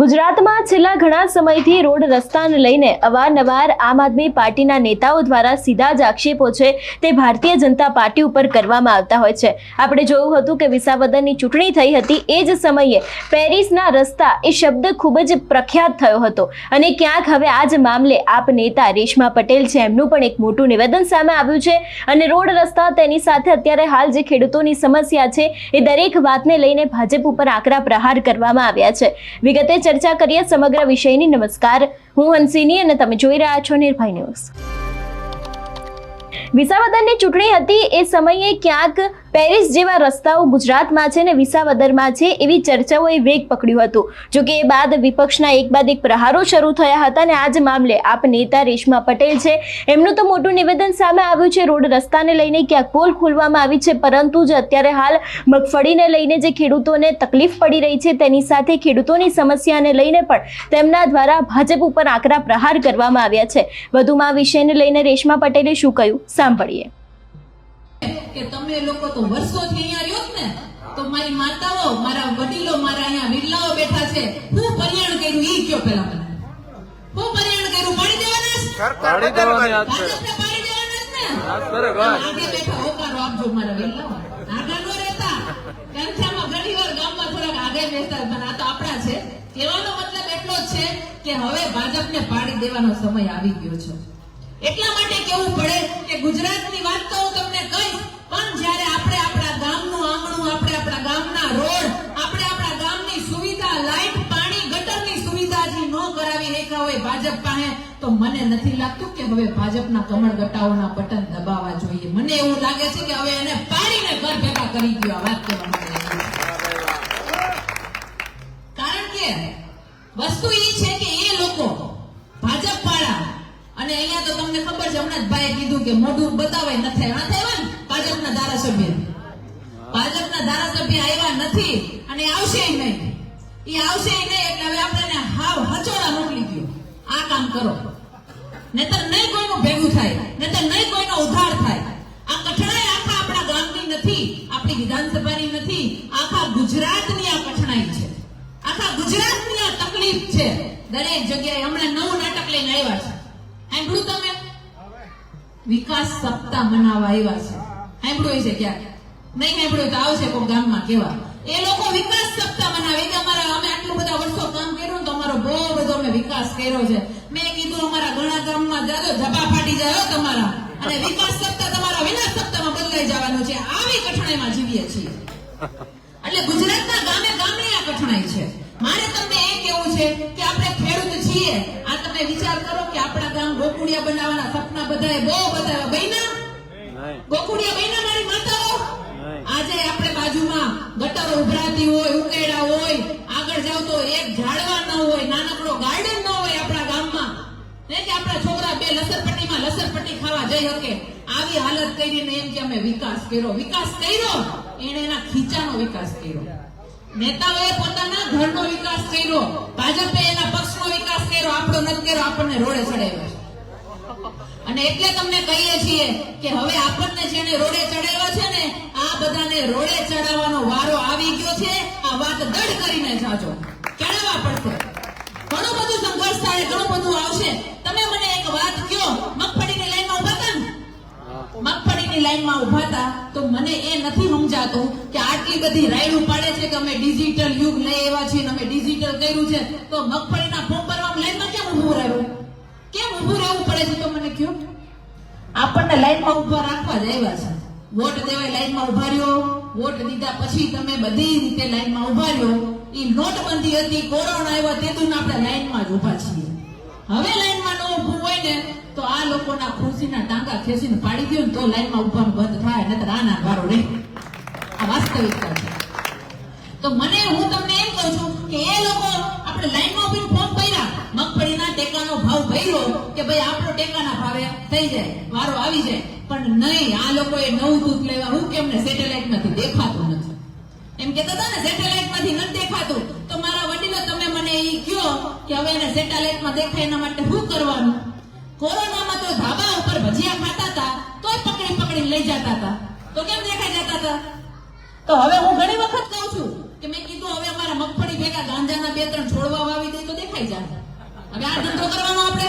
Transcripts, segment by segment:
ગુજરાતમાં છેલ્લા ઘણા સમયથી રોડ રસ્તાને લઈને અવારનવાર આમ આદમી પાર્ટીના નેતાઓ દ્વારા સીધા જ આક્ષેપો છે તે ભારતીય જનતા પાર્ટી ઉપર કરવામાં આવતા હોય છે। આપણે જોયું હતું કે વિસાવદરની ચૂંટણી થઈ હતી, એ જ સમયે પેરિસના રસ્તા એ શબ્દ ખૂબ જ પ્રખ્યાત થયો હતો અને ક્યાંક હવે આ જ મામલે આપ નેતા રેશમા પટેલ છે એમનું પણ એક મોટું નિવેદન સામે આવ્યું છે અને રોડ રસ્તા તેની સાથે અત્યારે હાલ જે ખેડૂતોની સમસ્યા છે એ દરેક વાતને લઈને ભાજપ ઉપર આકરા પ્રહાર કરવામાં આવ્યા છે। વિગતે ચર્ચા કરીએ સમગ્ર વિષયની। નમસ્કાર, હું હંસિની અને તમે જોઈ રહ્યા છો નિર્ભય ન્યૂઝ। વિસાવદરની ચૂંટણી હતી એ સમયે ક્યાંક પેરિસ જેવા રસ્તાઓ ગુજરાતમાં છે ને વિસાવદરમાં છે એવી ચર્ચાઓએ વેગ પકડ્યું હતું। જો કે એ બાદ વિપક્ષના એક બાદ એક પ્રહારો શરૂ થયા હતા અને આ જ મામલે આપ નેતા રેશમા પટેલ છે એમનું તો મોટું નિવેદન સામે આવ્યું છે। રોડ રસ્તાને લઈને ક્યાંક પોલ ખોલવામાં આવી છે, પરંતુ જે અત્યારે હાલ મગફળીને લઈને જે ખેડૂતોને તકલીફ પડી રહી છે તેની સાથે ખેડૂતોની સમસ્યાને લઈને પણ તેમના દ્વારા ભાજપ ઉપર આકરા પ્રહાર કરવામાં આવ્યા છે। વધુમાં આ વિષયને લઈને રેશમા પટેલે શું કહ્યું સાંભળીએ। કે તમે લોકો તો વર્ષોથી અહીંયા રહ્યો ને, તો મારી માતાઓ, મારા વડીલો, મારા અહીંયા વિરલાઓ બેઠા છે, હું પરિયાણ કર્યું ઈ કયો પેલા મને, હું પરિયાણ કર્યું પાડી દેવાના, પાડી દેવાના છે, પાડી દેવાના છે ને, આગે બેઠા હોકારો આપજો મારા વિરલાઓ, આગળ નો રહેતા કંઠામાં ઘણીવાર ગામમાં થોડાક આગે બેસતા, પણ આ તો આપણા છે। કહેવાનો મતલબ એટલો જ છે કે હવે ભાજપને પાડી દેવાનો સમય આવી ગયો છે। એટલા માટે કેવું પડે કે ગુજરાતની વાત તો હું તમને કહીશ, પણ જ્યારે આપણે આપણા ગામનું આંગણું, આપણે આપણા ગામના રોડ, આપણે આપણા ગામની સુવિધા, લાઈટ, પાણી, ગટરની સુવિધા જે ન કરાવી રેખા હોય ભાજપ પાસે, તો મને નથી લાગતું કે હવે ભાજપના કમળ ગટાઓના બટન દબાવવા જોઈએ। મને એવું લાગે છે કે હવે એને પાડીને ઘર ભેગા કરી ગયો આ વાત કહેવા માટે। કારણ કે વસ્તુ એ છે કે એ લોકો ભાજપ વાળા, અને અહીંયા તો તમને ખબર છે, હમણાં જ ભાઈએ કીધું કે મોઢું બતાવાય નથી આવ્યા ને ભાજપના ધારાસભ્ય આવ્યા નથી અને આવશે નહીં, એ આવશે નહીં એટલે હવે આપણે હાવ હચોડા મોકલી દો, આ કામ કરો, નહીતર નહીં કોઈનું ભેગું થાય, નહીતર નહીં કોઈનો ઉદ્ધાર થાય। આ કઠણાઈ આખા આપણા ગામની નથી, આપણી વિધાનસભાની નથી, આખા ગુજરાતની આ કઠણાઈ છે, આખા ગુજરાતની આ તકલીફ છે। દરેક જગ્યાએ હમણાં નવું નાટક લઈને આવ્યા છે, સાંભળ્યું તમે? વિકાસ સપ્તાહ મનાવવા આવ્યા છે, સાંભળ્યું છે ક્યાંક? નહીં સાંભળ્યું તો આવશે કોઈ ગામમાં કેવા એ લોકો વિકાસ સપ્તાહ મનાવે કે અમે આટલું બધા વર્ષો કામ કર્યું તો અમારો બહુ બધો અમે વિકાસ કર્યો છે। મેં કીધું અમારા ઘણા ગામમાં જાજો ધબા ફાટી જાય તમારા, અને વિકાસ સપ્તાહ તમારા વિનાશ સપ્તાહમાં બદલાઈ જવાનું છે। આવી કઠણાઈમાં જીવીએ છીએ, એટલે ગુજરાતના ગામે ગામની આ કઠણાઈ છે। મારે તમને એ કેવું છે કે આપણે ખેડૂત છીએ, આ તમે વિચાર કરો કે આપણા ગામ ગોકુડિયા બનાવવાના સપના બધાએ બહુ બધા બન્યા, ગોકુડિયા બન્યા મારી માતાઓ? આજે આપણે બાજુમાં ગટરો ઉભરાતી હોય, ઉકેડા હોય, આગળ જાવ તો એક ઝાડવા ન હોય, નાનકડો ગાર્ડન ન હોય આપણા ગામમાં, કે આપણા છોકરા બે લસરપટ્ટીમાં લસરપટ્ટી ખાવા જઈ શકે, આવી હાલત કરીને એમ કે અમે વિકાસ કર્યો એને એના ખીચાનો વિકાસ કર્યો, નેતાઓએ પોતાના ઘરનો વિકાસ કર્યો, ભાજપે એના પક્ષનો વિકાસ કર્યો, આપણો નથી કર્યો, આપણને રોડે ચડાવ્યા છે। અને એટલે તમને કહીએ છીએ કે હવે આપણને જેને રોડે ચડાવ્યા છે ને, આ બધાને રોડે ચડાવવાનો વારો આવી ગયો છે। આ વાત દઢ કરીને જાજો, ચડાવવા પડશે, ઘણું બધું સંઘર્ષ થાય, ઘણું બધું આવશે। તમે મને એક વાત કહો, મગફળીની લાઈનમાં ઉભા હતા ને, મગફળીની લાઈનમાં ઉભા હતા તો મને એ નથી સમજાતું કે આટલી બધી રાયડું પાડે છે કે અમે ડિજિટલ યુગ લઈ આવ્યા છીએ, અમે ડિજિટલ કર્યું છે, તો મગફળીના ફોર્મ ભરવામાં લાઈનમાં કેમ ઊભું રહેવું, કેમ ઊભું રહેવું પડે છે? તો મને કહો, આપણને લાઈનમાં ઊભા રાખવા જ આવ્યા છે, વોટ દેવાય લાઈનમાં ઊભા રહ્યો, વોટ દીધા પછી તમે બધી રીતે લાઈનમાં ઊભા રહ્યો। ઈ નોટબંધી હતી, કોરોના આવ્યો, તેથી આપણે લાઈનમાં જ ઊભા છીએ। હવે લાઈનમાં ન ઊભું હોય ને તો આ લોકોના ખુરશીના ટાંકા ખેંચીને પાડી દો ને તો લાઈનમાં ઊભાનું બંધ થાય, નહીતર આના વારો રહે। આ વાસ્તવિકતા છે। તો હું તમને એમ કહું છું કે એ લોકો આપણે લાઈનમાં ઊભીને ફોર્મ ભર્યા, મગફળીના ટેકાનો ભાવ ભર્યો કે ભાઈ આપણો ટેકાના ભાવે થઈ જાય, વારો આવી જાય, પણ નહીં, આ લોકોએ નવું દૂધ લેવા, હું કેમને સેટેલાઇટમાંથી દેખાતું નથી એમ કહેતા હતા ને, સેટેલાઇટમાંથી નથી દેખાતું, તો મારા વડીલો તમે મને એ કહો કે હવે એને સેટેલાઇટમાં દેખાય એના માટે શું કરવાનું? કોરોનામાં તો ધાબા ઉપર ભજીયા ખાતા હતા તોય પકડી લઈ જતા હતા, તો કેમ દેખાઈ જતા હતા? તો હવે હું ઘણી વખત કહું છું કે મેં કીધું હવે અમારા મગફળી ભેગા ગાંજાના 2-3 છોડવા વાવી દે તો દેખાઈ જાય. હવે આ ધંધો કરવાનો આપણે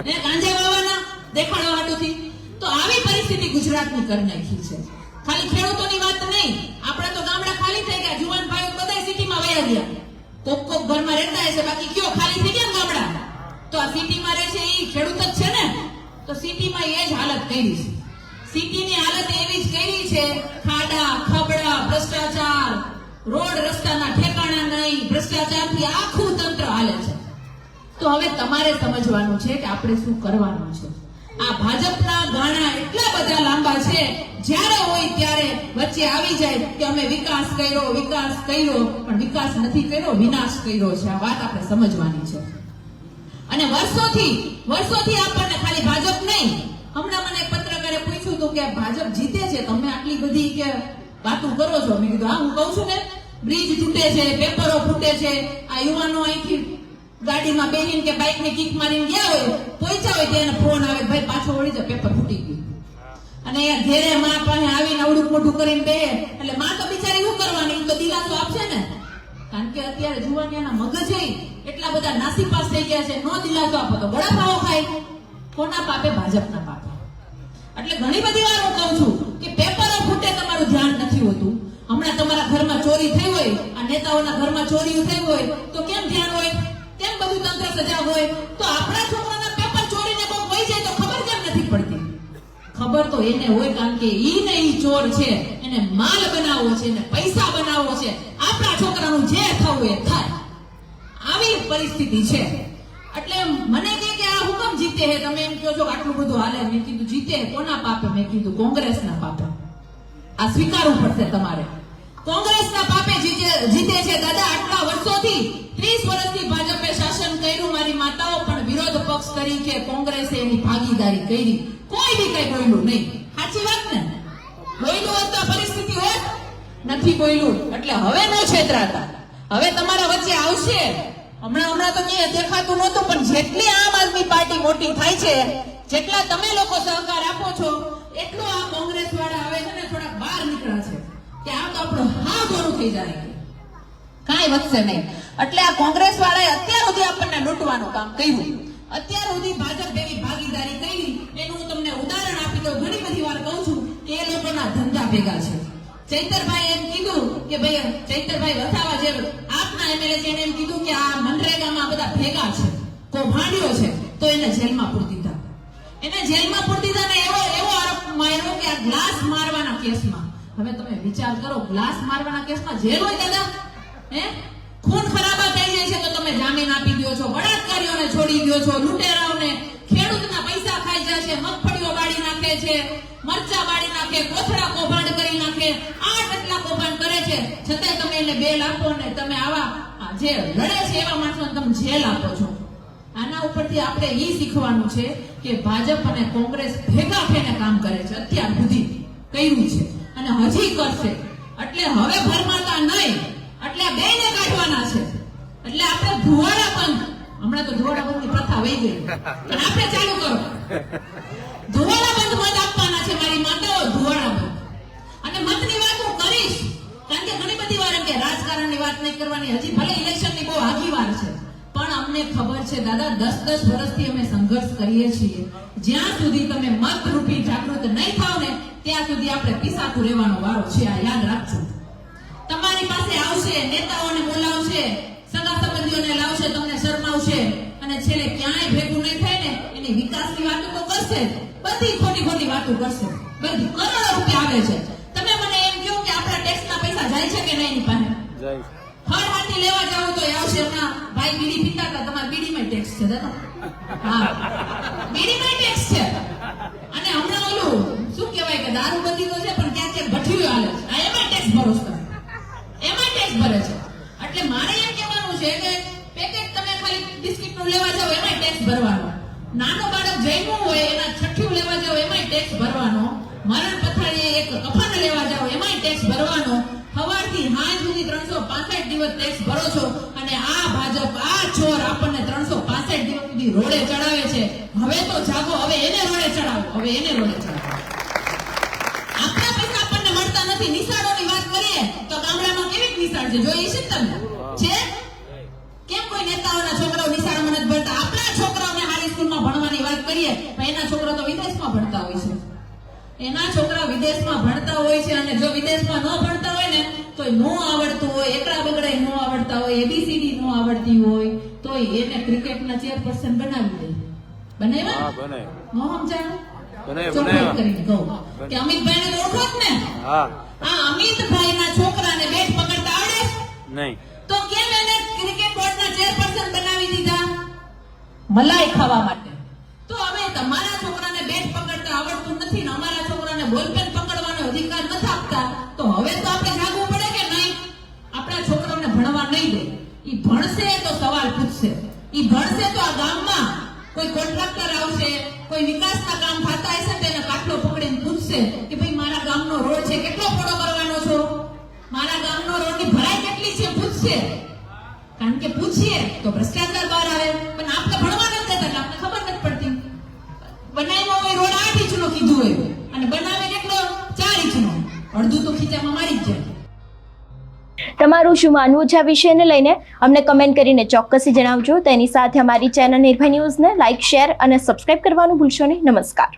ને ગાંજા વાવવાના દેખાડવા હાટુથી. તો આવી પરિસ્થિતિ ગુજરાતની કરી નાખી છે. ખાલી ખેડૂતોની વાત નહીં, આપણે તો ગામડા ખાલી થઈ ગયા, જુવાન ભાઈઓ બધા સિટીમાં વયા ગયા. કોક ઘરમાં રહેતા હશે, બાકી કયો ખાલી થઈ ગયા ગામડા. તો આ સિટીમાં રહે છે એ ખેડૂત જ છે ને. તો સિટીમાં એ જ હાલત કરી છે. સિટીની હાલત એવી જ કરી છે, ખાડા ખબડા, ભ્રષ્ટાચાર, રોડ રસ્તાના ઠેકાણા નહીં, ભ્રષ્ટાચારથી આખું તંત્ર હાલે છે. તો હવે તમારે સમજવાનું છે કે આપણે શું કરવાનું છે. આ ભાજપના ગાણા એટલા બધા લાંબા છે, જ્યારે હોય ત્યારે વચ્ચે આવી જાય કે અમે વિકાસ કર્યો, પણ વિકાસ નથી કર્યો, વિનાશ કર્યો છે. આ વાત આપણે સમજવાની છે. અને વર્ષોથી આપણને ખાલી ભાજપ નહીં, હમણાં મને એક પત્રકારે પૂછ્યું હતું કે ભાજપ જીતે છે, તમે આટલી બધી કે વાતો કરો છો. મેં કીધું હા, હું કહું છું ને, બ્રિજ તૂટે છે, પેપરો ફૂટે છે, આ યુવાનો અહીંથી ગાડીમાં બેહીને કે બાઇક ને કિક મારીને ગયા હોય, પહોંચ્યા હોય ત્યારે ફોન આવે, ભાઈ પાછો વળી જાય, પેપર ફૂટી ગયું. અને યાર ઘેરે માં પાસે આવીને અવડું મોઢું કરીને બે, એટલે માં તો બિચારી શું કરવાની, તો દિલાસો આપશે ને. કારણ કે અત્યારે જુવાનિયાના મગજ એટલા બધા નાસીપાસ થઈ ગયા છે, નો દિલાસો આપો તો વડાપાવ ખાય. કોના પાપે? ભાજપના પાપે. એટલે ઘણી બધી વાર હું કહું છું કે પેપરો ફૂટે તમારું ધ્યાન નથી હોતું. હમણાં તમારા ઘરમાં ચોરી થઈ હોય, આ નેતાઓના ઘરમાં ચોરી થઈ હોય, તો કેમ ધ્યાન હોય? કેમ બધું તંત્ર સજાગ હોય? તો આપણા છોકરાના પેપર ચોરીને કોઈ હોય જાય તો ખબર કેમ નથી પડતી? ખબર તો એને હોય, કારણ કે ઈ ચોર છે, એને માલ બનાવવો છે, એને પૈસા બનાવવો છે. આપણા છોકરાનું જે થવું એ થાય. આવી પરિસ્થિતિ છે. એટલે મને કે આ હુકમ જીતે હે, તમે એમ કહો છો કે આટલું બધું હાલે. મેં કીધું જીતે કોના પાપે? મેં કીધું કોંગ્રેસના પાપે. આ સ્વીકારવું પડશે તમારે. કોંગ્રેસના પાપે જીતે છે દાદા. આટલા વર્ષોથી 30 વર્ષથી ભાજપે શાસન કર્યું મારી માતાઓ, પણ વિરોધ પક્ષ તરીકે કોંગ્રેસે એની ભાગીદારી કરી. કોઈ બી કઈ બોલ્યું નહીં. સાચી વાત ને? બોલ્યું હોત તો પરિસ્થિતિ હોત? નથી બોલ્યું. એટલે હવે ન છેતરાતા. હવે તમારા વચ્ચે આવશે. હમણાં તો ક્યાંય દેખાતું નહોતું, પણ જેટલી આમ આદમી પાર્ટી મોટી થાય છે, જેટલા તમે લોકો સહકાર આપો છો, એટલું આ કોંગ્રેસ વાળા હવે છે ને થોડા બહાર નીકળ્યા છે કે આ તો આપણું હા ગોળું થઈ જાય, કાંઈ વધશે નહીં. એટલે આ કોંગ્રેસ વાળાએ અત્યાર સુધી આપણને લૂંટવાનું કામ કર્યું. અત્યાર સુધી ભાજપ એવી ભાગીદારી કરી, એનું હું તમને ઉદાહરણ આપી દઉં. ઘણી બધી વાર કહું છું કે એ લોકોના ધંધા ભેગા છે. ચૈતરભાઈ એમ કીધું કે ભાઈ ચૈતરભાઈ વસાવા જે આપના એમએલએ છે, એને એમ કીધું કે આ મનરેગામાં બધા ભેગા છે, કૌભાંડીઓ છે, તો એને જેલમાં પૂરી દીધા. એને જેલમાં પૂરી દીધા ને એવો આરોપ માર્યો કે આ ગ્લાસ મારવાના કેસમાં. હવે તમે વિચાર કરો, ગ્લાસ મારવાના કેસમાં જેલ હોય દાદા? હે? ખૂન ખરાબા થઈ જાય છે તો તમે જામીન આપી દો છો, બળાત્કારીઓને છોડી દો છો, લૂંટેરાઓને, ખેડૂતના પૈસા ખાઈ જાય છે, મગફળીઓ બાળી નાખે છે, મરચા બાળી નાખે, કોથળા કૌભાંડ કરી નાખે, આટલા કૌભાંડ કરે છે, છતાંય તમે એને બેલ આપો ને તમે આવા જે લડે છે એવા માણસોને તમે જેલ આપો છો. આના ઉપરથી આપણે એ શીખવાનું છે કે ભાજપ અને કોંગ્રેસ ભેગા થઈને કામ કરે છે. અત્યાર સુધી કર્યું છે અને હજી કરશે. એટલે હવે ભરમાતા નહીં. એટલે આ બેને કાઢવાના છે. એટલે આપણે ધુવાડા બંધ, હમણાં તો ધુવાડા બંધની પ્રથા વહી ગઈ, પણ આપણે ચાલુ કરો. ધુવાડા બંધ મત આપવાના છે મારી માતાઓ, ધુવાડા બંધ. અને મતની વાત હું કરીશ, કારણ કે ઘણી બધી વાર એમ કે રાજકારણની વાત નહીં કરવાની, હજી ભલે ઇલેક્શનની બહુ આગી વાર છે, પણ અમને ખબર છે દાદા, 10 વર્ષથી અમે સંઘર્ષ કરીએ છીએ. જ્યાં સુધી તમે મત રૂપી જાગૃત નહીં થાવ ને, ત્યાં સુધી આપણે પીસાતું રહેવાનો વારો છે. આ યાદ રાખજો. તમારી પાસે આવશે, નેતાઓને બોલાવશે, સગા સંબંધીઓને લાવશે, તમને શરમાવશે, અને છેલ્લે ક્યાંય ભેગું નહીં થાય ને એની વિકાસની વાતો તો કરશે, બધી ખોટી વાતો કરશે. બધી કરોડો રૂપિયા આવે છે. તમે મને એમ કહો કે આપણા ટેક્સના પૈસા જાય છે કે નહીં એની પાસે? જાય. ફળહાટી લેવા જાવ તો આવશે. હમણાં ભાઈ બીડી પીતા હતા, તમારા બીડીમાં ટેક્સ છે દાદા. હા, બીડીમાં ટેક્સ છે. અને હમણાં ઓલું શું કહેવાય કે દારૂબંધી તો છે, પણ ક્યાંક ભઠ્ઠીઓ હાલે છે, એમાં ટેક્સ ભરો છો, એમાં ટેક્સ ભરે છે. એટલે મારે એમ કહેવાનું છે કે પેકેટ તમે ખાલી બિસ્કિટનું લેવા જાવ એમાં ટેક્સ ભરવાનો, નાનો બાળક જન્મ્યું હોય એના છઠ્ઠું લેવા જાવ એમાં ટેક્સ ભરવાનો, મરણ પથારીએ એક કફન લેવા જાવ એમાં ટેક્સ ભરવાનો, સવારથી સાંજ સુધી 365 દિવસ ટેક્સ ભરો છો. અને આ ભાજપ, આ ચોર આપણને 365 દિવસ સુધી રોડે ચડાવે છે. હવે તો જાગો, હવે એને રોડે ચડાવો, હવે એને રોડે ચડાવો. આપણા પૈસા આપણને મળતા નથી. નિશાળોની વાત કરીએ તો ગામડામાં કેવી નિશાળ છે જોઈએ છે ને તમે છે કેમ કોઈ નેતાઓના છોકરાઓ નિશાળમાં નથી ભણતા આપણા છોકરાઓને હારી સ્કૂલમાં ભણવાની વાત કરીએ પણ એના છોકરા તો વિદેશમાં ભણતા હોય છે એના છોકરા વિદેશમાં ભણતા હોય છે અને જો વિદેશમાં ન ભણતા હોય ને તો નો આવડતું હોય એકડા બગડા નો આવડતા હોય એબીસીડી નો આવડતી હોય તો એને ક્રિકેટના ચેરપર્સન બનાવી દે બનાવ્યા હા બને નો સમજાણું બનાવ્યા. ચોખ્ખાઈ કરીને કહું કે અમિતભાઈને તો ઓળખો જ ને હા આ અમિતભાઈના છોકરાને બેટ પકડતા આવડે છે? નહીં તો કેમ એને ક્રિકેટ બોર્ડના ચેરપર્સન બનાવી દીધા મલાઈ ખાવા માટે તો હવે તમારા છોકરાને બેટ પકડતા આવડતું નથી ને અમારા છોકરાને બોલપેન પકડવાનો અધિકાર નથી આપતા તો હવે તો આપણે જાગવું પડે કે નહીં આપણા છોકરાઓને ભણવા નહીં દે ઈ ભણશે તો સવાલ પૂછશે ઈ ભણશે તો આ ગામમાં કોઈ કોન્ટ્રાક્ટર આવશે કોઈ વિકાસના કામ થતા હશે તેને કાટલો પકડીને પૂછશે કે ભાઈ મારા ગામનો રોડ છે કેટલો પોડો કરવાનો છો મારા ગામનો રોડની ભરાઈ કેટલી છે પૂછશે કારણ કે પૂછીએ તો ભ્રષ્ટાચાર બહાર આવે પણ આપણે ભણવા નથી દેતા એટલે આપણે ખબર નથી પડતી બનાવ્યો હોય રોડ 8 ઇંચનો કીધું હોય અને બનાવે કેટલો 4 ઇંચનો અડધું તો ખીચામાં મારી જ જાય તમારું શું માનવું છે આ વિષયને લઈને અમને કમેન્ટ કરીને ચોક્કસથી જણાવજો. તેની સાથે અમારી ચેનલ નિર્ભય ન્યૂઝને લાઇક, શેર અને સબસ્ક્રાઇબ કરવાનું ભૂલશો નહીં. નમસ્કાર.